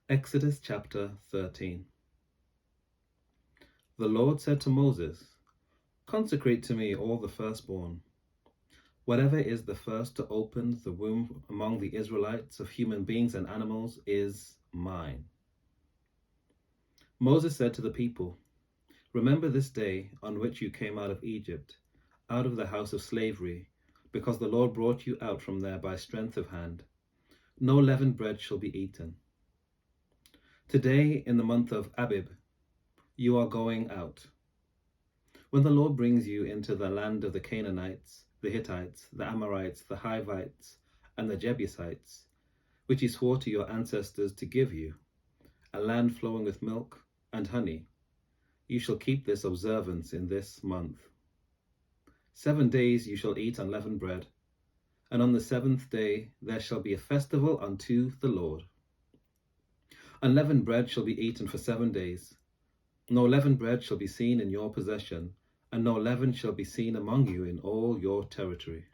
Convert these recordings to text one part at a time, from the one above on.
Exodus chapter 13. The Lord said to Moses, "Consecrate to me all the firstborn. Whatever is the first to open the womb among the Israelites of human beings and animals is mine." Moses said to the people, "Remember this day on which you came out of Egypt, out of the house of slavery, because the Lord brought you out from there by strength of hand. No leavened bread shall be eaten. Today, in the month of Abib, you are going out. When the Lord brings you into the land of the Canaanites, the Hittites, the Amorites, the Hivites, and the Jebusites, which he swore to your ancestors to give you, a land flowing with milk and honey, you shall keep this observance in this month. 7 days you shall eat unleavened bread, and on the 7th day there shall be a festival unto the Lord. Unleavened bread shall be eaten for 7 days. No leavened bread shall be seen in your possession, and no leaven shall be seen among you in all your territory.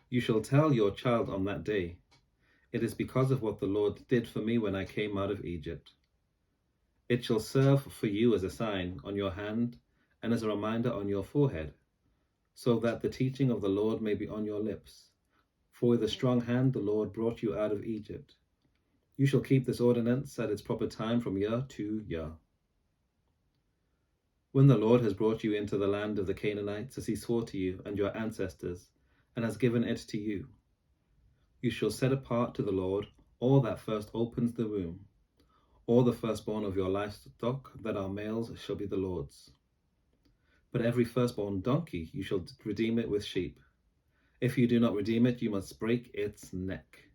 You shall tell your child on that day, it is because of what the Lord did for me when I came out of Egypt. It shall serve for you as a sign on your hand and as a reminder on your forehead, so that the teaching of the Lord may be on your lips. For with a strong hand the Lord brought you out of Egypt. You shall keep this ordinance at its proper time from year to year. When the Lord has brought you into the land of the Canaanites, as he swore to you and your ancestors, and has given it to you, you shall set apart to the Lord all that first opens the womb. All the firstborn of your livestock that are males shall be the Lord's. But every firstborn donkey you shall redeem it with sheep. If you do not redeem it, you must break its neck.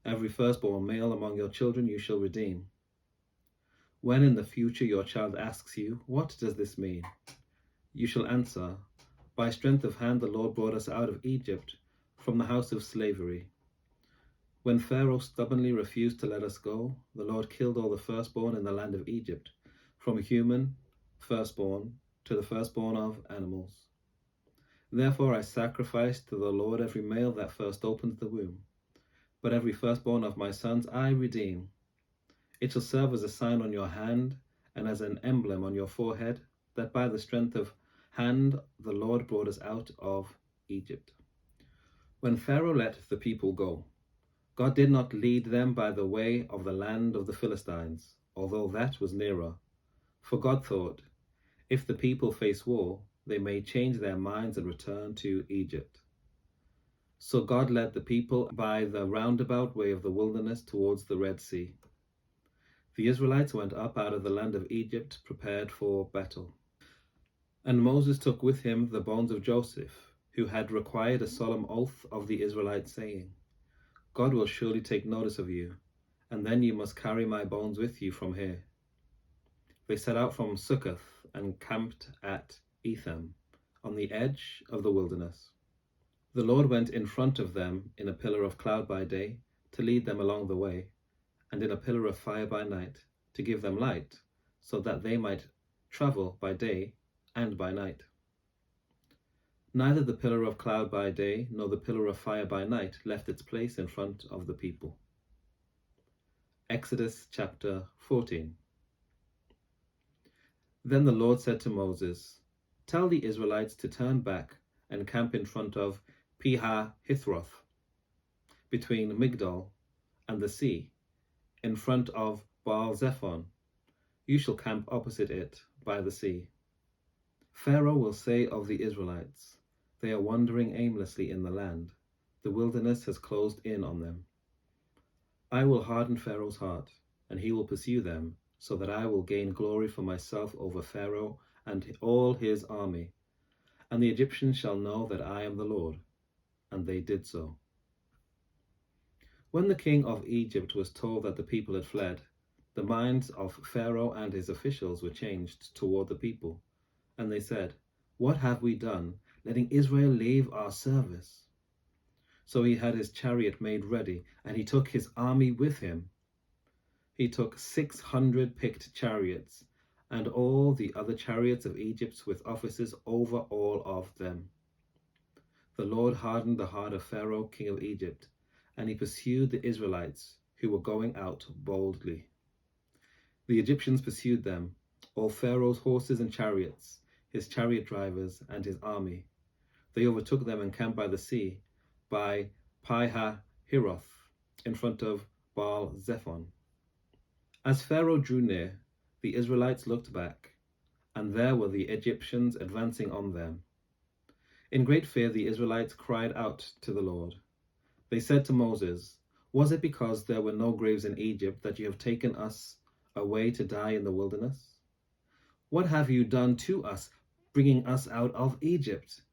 Every firstborn male among your children you shall redeem. When in the future your child asks you, "What does this mean?" you shall answer, "By strength of hand the Lord brought us out of Egypt, from the house of slavery. When Pharaoh stubbornly refused to let us go, the Lord killed all the firstborn in the land of Egypt, from human firstborn to the firstborn of animals. Therefore I sacrifice to the Lord every male that first opens the womb. But every firstborn of my sons I redeem. It shall serve as a sign on your hand and as an emblem on your forehead, that by the strength of hand the Lord brought us out of Egypt." When Pharaoh let the people go, God did not lead them by the way of the land of the Philistines, although that was nearer. For God thought, if the people face war, they may change their minds and return to Egypt. So God led the people by the roundabout way of the wilderness towards the Red Sea. The Israelites went up out of the land of Egypt, prepared for battle. And Moses took with him the bones of Joseph, who had required a solemn oath of the Israelites, saying, "God will surely take notice of you, and then you must carry my bones with you from here." They set out from Succoth and camped at Etham, on the edge of the wilderness. The Lord went in front of them in a pillar of cloud by day to lead them along the way, and in a pillar of fire by night to give them light, so that they might travel by day and by night. Neither the pillar of cloud by day nor the pillar of fire by night left its place in front of the people. Exodus chapter 14. Then the Lord said to Moses, "Tell the Israelites to turn back and camp in front of Pi-hahithroth, between Migdol and the sea, in front of Baal-zephon. You shall camp opposite it by the sea. Pharaoh will say of the Israelites, 'They are wandering aimlessly in the land. The wilderness has closed in on them.' I will harden Pharaoh's heart, and he will pursue them, so that I will gain glory for myself over Pharaoh and all his army. And the Egyptians shall know that I am the Lord." And they did so. When the king of Egypt was told that the people had fled, the minds of Pharaoh and his officials were changed toward the people, and they said, "What have we done, letting Israel leave our service?" So he had his chariot made ready, and he took his army with him. He took 600 picked chariots, and all the other chariots of Egypt with officers over all of them. The Lord hardened the heart of Pharaoh, king of Egypt, and he pursued the Israelites who were going out boldly. The Egyptians pursued them, all Pharaoh's horses and chariots, his chariot drivers and his army. They overtook them and camped by the sea, by Pi-hahiroth, in front of Baal-zephon. As Pharaoh drew near, the Israelites looked back, and there were the Egyptians advancing on them. In great fear the Israelites cried out to the Lord. They said to Moses, "Was it because there were no graves in Egypt that you have taken us away to die in the wilderness? What have you done to us, bringing us out of Egypt?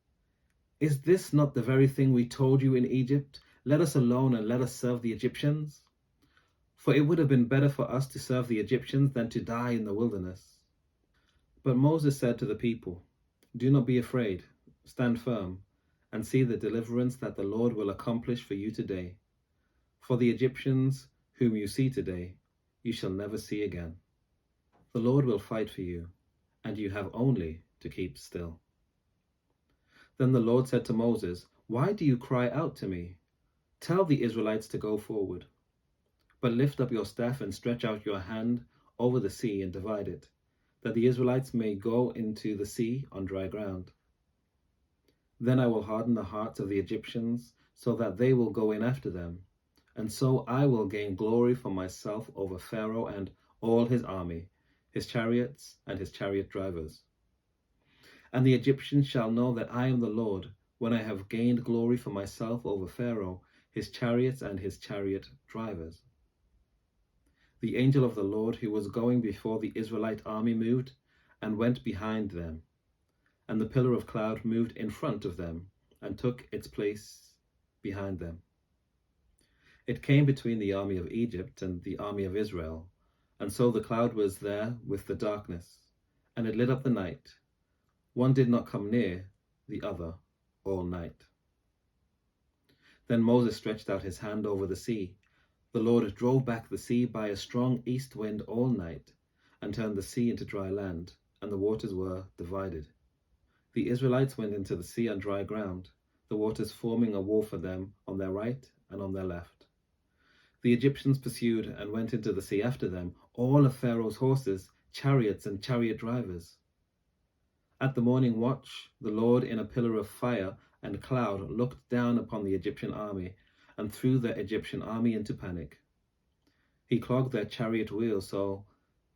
Is this not the very thing we told you in Egypt? Let us alone and let us serve the Egyptians? For it would have been better for us to serve the Egyptians than to die in the wilderness." But Moses said to the people, "Do not be afraid, stand firm, and see the deliverance that the Lord will accomplish for you today. For the Egyptians whom you see today, you shall never see again. The Lord will fight for you, and you have only to keep still." Then the Lord said to Moses, "Why do you cry out to me? Tell the Israelites to go forward. But lift up your staff and stretch out your hand over the sea and divide it, that the Israelites may go into the sea on dry ground. Then I will harden the hearts of the Egyptians, so that they will go in after them, and so I will gain glory for myself over Pharaoh and all his army, his chariots and his chariot drivers. And the Egyptians shall know that I am the Lord, when I have gained glory for myself over Pharaoh, his chariots and his chariot drivers." The angel of the Lord who was going before the Israelite army moved and went behind them, and the pillar of cloud moved in front of them and took its place behind them. It came between the army of Egypt and the army of Israel, and so the cloud was there with the darkness, and it lit up the night. One did not come near the other all night. Then Moses stretched out his hand over the sea. The Lord drove back the sea by a strong east wind all night, and turned the sea into dry land, and the waters were divided. The Israelites went into the sea on dry ground, the waters forming a wall for them on their right and on their left. The Egyptians pursued and went into the sea after them, all of Pharaoh's horses, chariots, and chariot drivers. At the morning watch, the Lord in a pillar of fire and cloud looked down upon the Egyptian army and threw the Egyptian army into panic. He clogged their chariot wheels so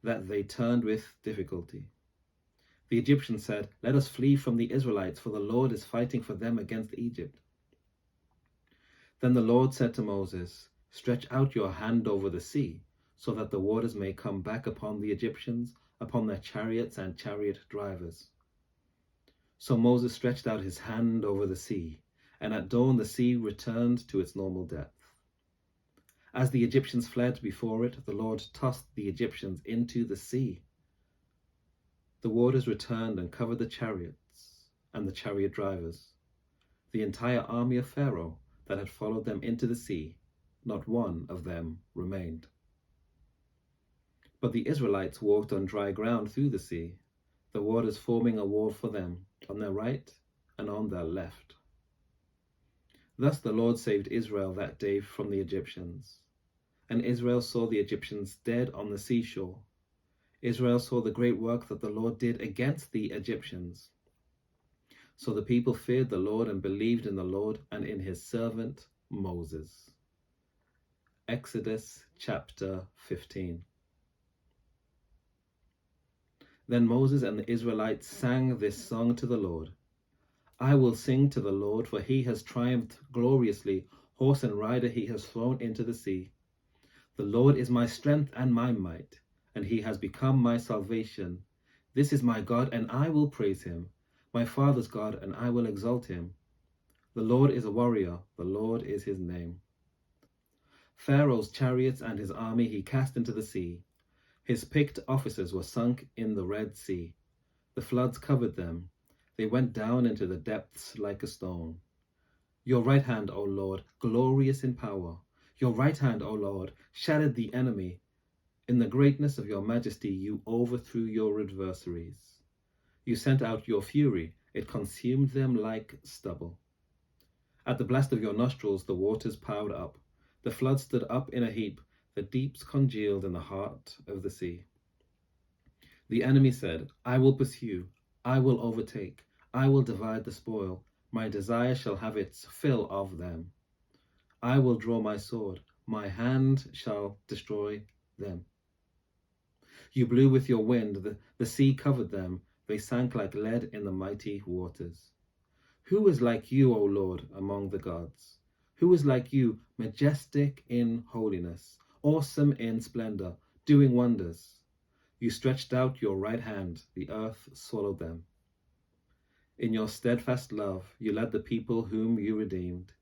that they turned with difficulty. The Egyptians said, "Let us flee from the Israelites, for the Lord is fighting for them against Egypt." Then the Lord said to Moses, "Stretch out your hand over the sea, so that the waters may come back upon the Egyptians, upon their chariots and chariot drivers." So Moses stretched out his hand over the sea, and at dawn the sea returned to its normal depth. As the Egyptians fled before it, the Lord tossed the Egyptians into the sea. The waters returned and covered the chariots and the chariot drivers, the entire army of Pharaoh that had followed them into the sea. Not one of them remained. But the Israelites walked on dry ground through the sea, the waters forming a wall for them on their right and on their left. Thus the Lord saved Israel that day from the Egyptians. And Israel saw the Egyptians dead on the seashore. Israel saw the great work that the Lord did against the Egyptians. So the people feared the Lord and believed in the Lord and in his servant Moses. Exodus chapter 15. Then Moses and the Israelites sang this song to the Lord. "I will sing to the Lord, for he has triumphed gloriously. Horse and rider he has thrown into the sea. The Lord is my strength and my might, and he has become my salvation. This is my God, and I will praise him, my father's God, and I will exalt him. The Lord is a warrior, the Lord is his name. Pharaoh's chariots and his army he cast into the sea. His picked officers were sunk in the Red Sea. The floods covered them. They went down into the depths like a stone. Your right hand, O Lord, glorious in power. Your right hand, O Lord, shattered the enemy. In the greatness of your majesty, you overthrew your adversaries. You sent out your fury. It consumed them like stubble. At the blast of your nostrils, the waters piled up. The flood stood up in a heap. the deeps congealed in the heart of the sea. The enemy said, I will pursue, I will overtake, I will divide the spoil, my desire shall have its fill of them. I will draw my sword, my hand shall destroy them. You blew with your wind, the sea covered them, they sank like lead in the mighty waters. Who is like you, O Lord, among the gods? Who is like you, majestic in holiness, awesome in splendor, doing wonders? You stretched out your right hand, the earth swallowed them. In your steadfast love, you led the people whom you redeemed.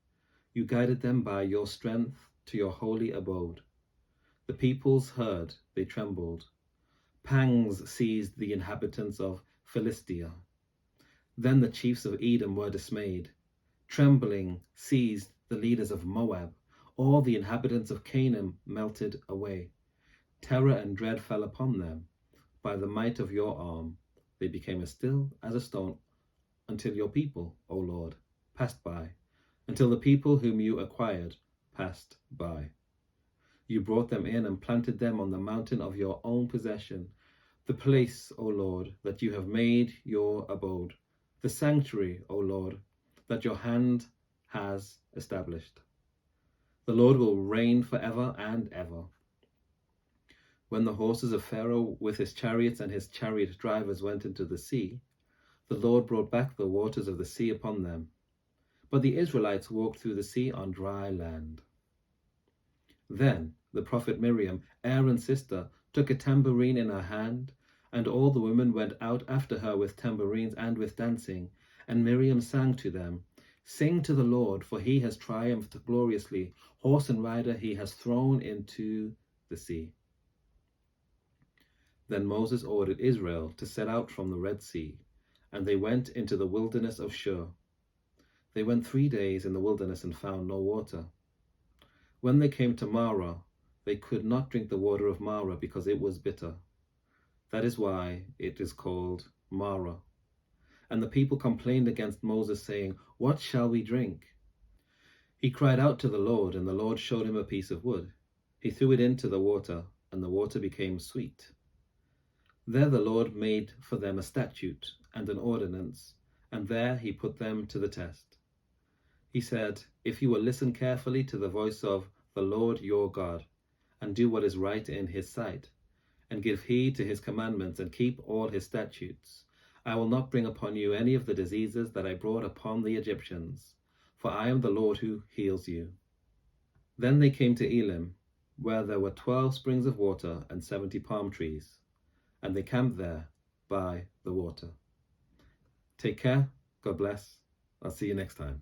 You guided them by your strength to your holy abode. The peoples heard, they trembled. Pangs seized the inhabitants of Philistia. Then the chiefs of Edom were dismayed. Trembling seized the leaders of Moab. All the inhabitants of Canaan melted away. Terror and dread fell upon them. By the might of your arm, they became as still as a stone until your people, O Lord, passed by, until the people whom you acquired passed by. You brought them in and planted them on the mountain of your own possession, the place, O Lord, that you have made your abode, the sanctuary, O Lord, that your hand has established. The Lord will reign forever and ever. When the horses of Pharaoh with his chariots and his chariot drivers went into the sea, the Lord brought back the waters of the sea upon them. But the Israelites walked through the sea on dry land. Then the prophet Miriam, Aaron's sister, took a tambourine in her hand, and all the women went out after her with tambourines and with dancing. And Miriam sang to them, Sing to the Lord, for he has triumphed gloriously. Horse and rider he has thrown into the sea. Then Moses ordered Israel to set out from the Red Sea, and they went into the wilderness of Shur. They went 3 days in the wilderness and found no water. When they came to Marah, they could not drink the water of Marah because it was bitter. That is why it is called Marah. And the people complained against Moses, saying, What shall we drink? He cried out to the Lord, and the Lord showed him a piece of wood. He threw it into the water, and the water became sweet. There the Lord made for them a statute and an ordinance, and there he put them to the test. He said, If you will listen carefully to the voice of the Lord your God, and do what is right in his sight, and give heed to his commandments, and keep all his statutes, I will not bring upon you any of the diseases that I brought upon the Egyptians, for I am the Lord who heals you. Then they came to Elim, where there were 12 springs of water and 70 palm trees, and they camped there by the water. Take care. God bless. I'll see you next time.